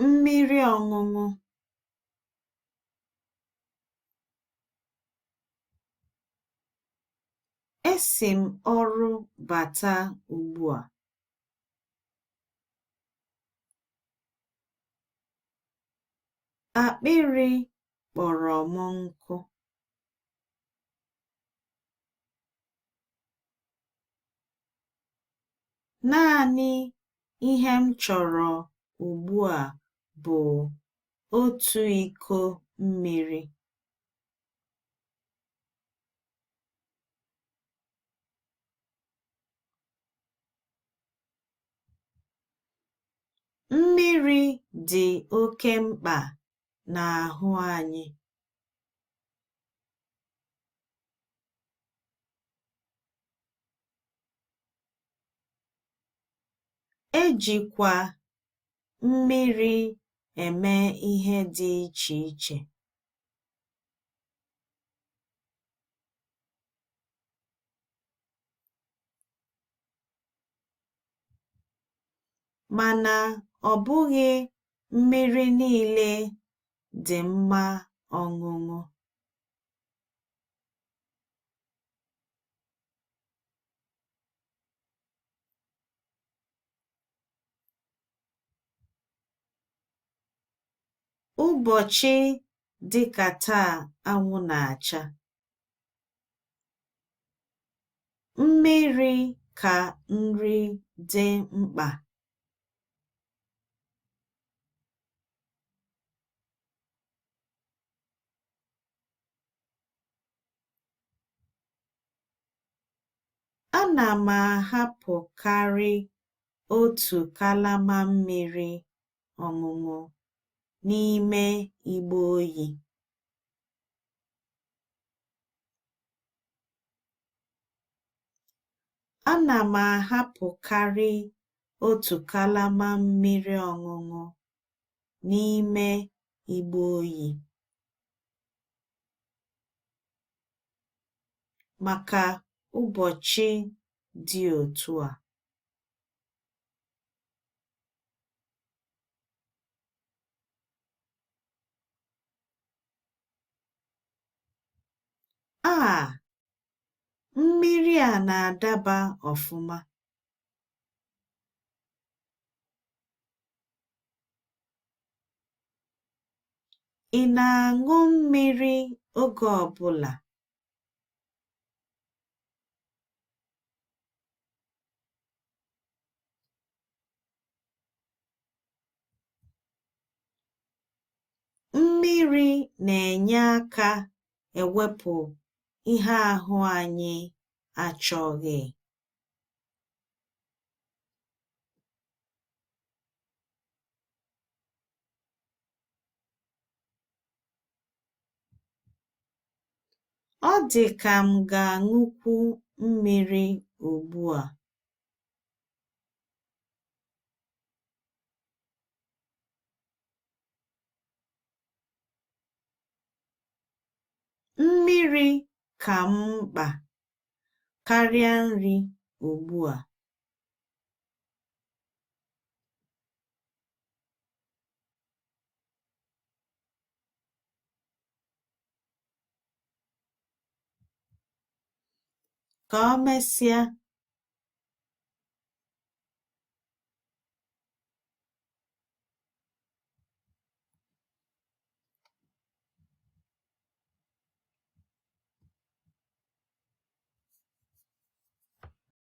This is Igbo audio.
mmiri ọṅụṅụ. Esi m ọrụ bata ugbu a. Akpịrị kpọrọ m nkụ. Naanị ihe m chọrọ ugbu a bụ otu iko mmiri. Mmiri dị oke mkpa n'ahụ anyị. Ejikwa mmiri eme ihe dị iche iche. Mana ọ bụghị mmiri niile dị mma ọṅụṅụ. Ụbọchị dịka taa anwụ na-acha. Mmiri ka nri dị mkpa. Ana m ahapụkarị otu kalama mmiri ọṅụṅụ n'ime igbe oyi. Ana m ahapụkarị otu kalama mmiri ọṅụṅụ n'ime igbe oyi maka ụbọchị dị otu a. Mmiri a na-adaba ọfụma. Ị na-aṅụ mmiri oge ọbụla? Mmiri na-enye aka ewepụ ihe ahụ anyị achọghị. Ọ dị ka m ga-aṅụkwu mmiri ugbu a. Mmiri ka m mkpa karịa nri ugbu a. Ka o mesịa.